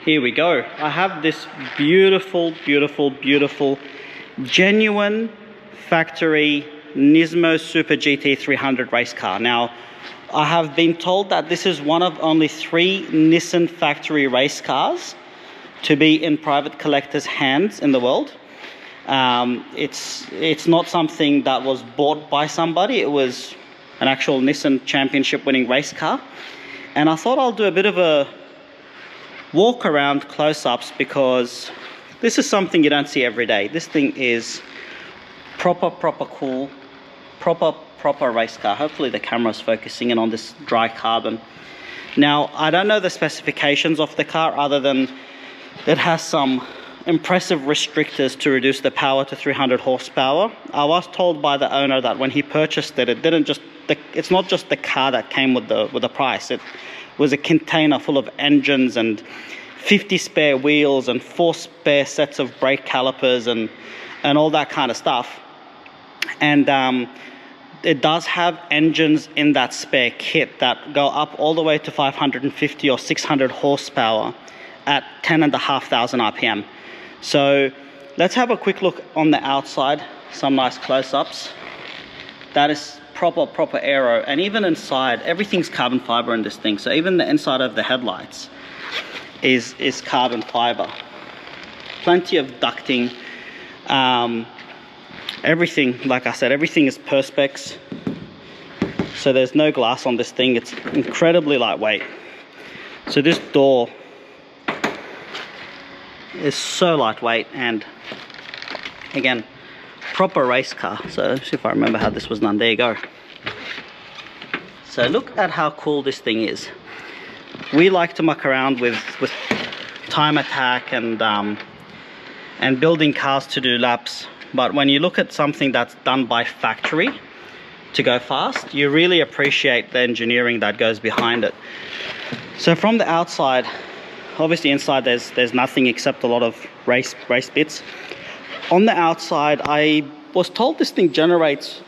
here we go. I have this beautiful, beautiful, beautiful, genuine factory Nismo Super GT 300 race car. Now, I have been told that this is one of only 3 Nissan factory race cars to be in private collectors' hands in the world. It's not something that was bought by somebody. It was an actual Nissan championship winning race car. And I thought I'll do a bit of a walk around close-ups because this is something you don't see every day. This thing is proper cool, proper race car. Hopefully the camera's focusing in on this dry carbon. Now, I don't know the specifications of the car other than it has some impressive restrictors to reduce the power to 300 horsepower. I was told by the owner that when he purchased it, it's not just the car that came with the price. It was a container full of engines and 50 spare wheels and 4 spare sets of brake calipers and all that kind of stuff. And it does have engines in that spare kit that go up all the way to 550 or 600 horsepower at 10,500 RPM. So let's have a quick look on the outside, some nice close-ups. That is proper aero, and even inside, everything's carbon fiber in this thing. So even the inside of the headlights is carbon fiber. Plenty of ducting. Everything, like I said, everything is perspex. So there's no glass on this thing. It's incredibly lightweight. So this door is so lightweight, and again, proper race car. So let's see if I remember how this was done. There you go. So look at how cool this thing is. We like to muck around with time attack and building cars to do laps, but when you look at something that's done by factory to go fast, you really appreciate the engineering that goes behind it. So from the outside, obviously inside there's nothing except a lot of race bits. On the outside, I was told this thing generates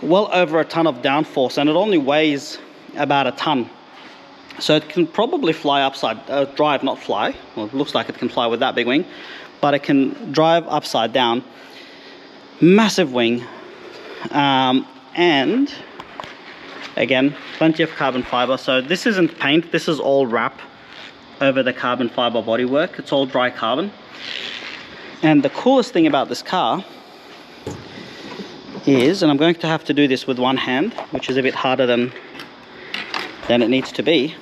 well over a ton of downforce, and it only weighs about a ton. So it can probably fly upside, drive, not fly. Well, it looks like it can fly with that big wing, but it can drive upside down. Massive wing. And again, plenty of carbon fiber. So this isn't paint, this is all wrap over the carbon fiber bodywork. It's all dry carbon. And the coolest thing about this car is, and I'm going to have to do this with one hand, which is a bit harder than it needs to be,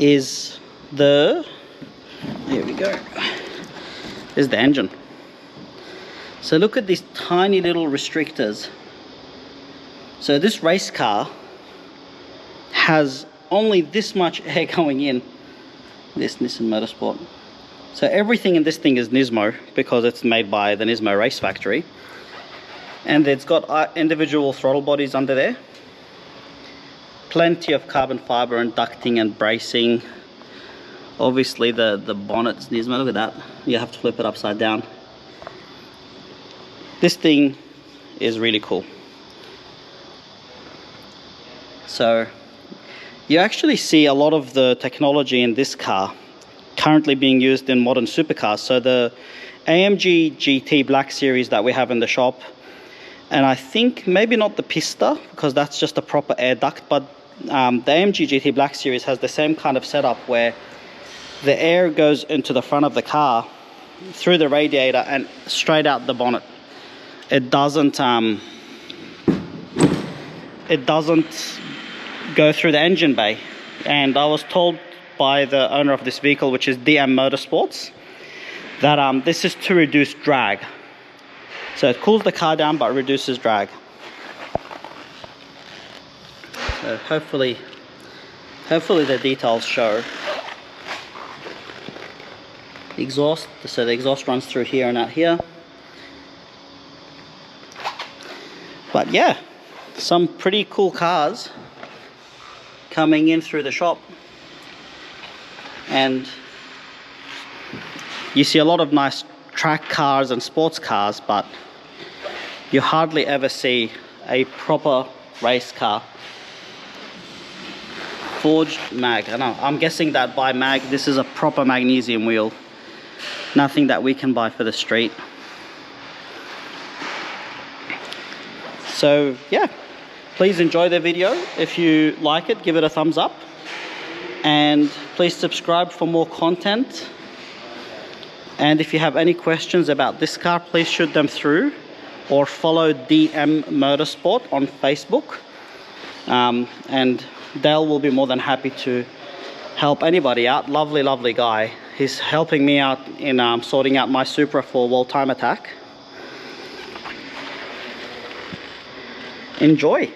is here we go, is the engine. So look at these tiny little restrictors. So this race car has only this much air going in, this Nissan Motorsport. So everything in this thing is Nismo because it's made by the Nismo race factory. And it's got individual throttle bodies under there. Plenty of carbon fiber and ducting and bracing. Obviously the bonnet's Nismo, look at that. You have to flip it upside down. This thing is really cool. So you actually see a lot of the technology in this car currently being used in modern supercars. So the AMG GT Black Series that we have in the shop, and I think maybe not the Pista because that's just a proper air duct, but the AMG GT Black Series has the same kind of setup where the air goes into the front of the car through the radiator and straight out the bonnet. It doesn't go through the engine bay. And I was told by the owner of this vehicle, which is DM Motorsports, that this is to reduce drag. So it cools the car down but reduces drag. So hopefully the details show. The exhaust, so the exhaust runs through here and out here. But yeah, some pretty cool cars coming in through the shop. And you see a lot of nice track cars and sports cars, but you hardly ever see a proper race car. Forged mag. I know, I'm guessing that by mag, this is a proper magnesium wheel. Nothing that we can buy for the street. So yeah, please enjoy the video. If you like it, give it a thumbs up. And please subscribe for more content. And if you have any questions about this car, please shoot them through or follow DM Motorsport on Facebook. And Dale will be more than happy to help anybody out. Lovely, lovely guy. He's helping me out in sorting out my Supra for wall time attack. Enjoy.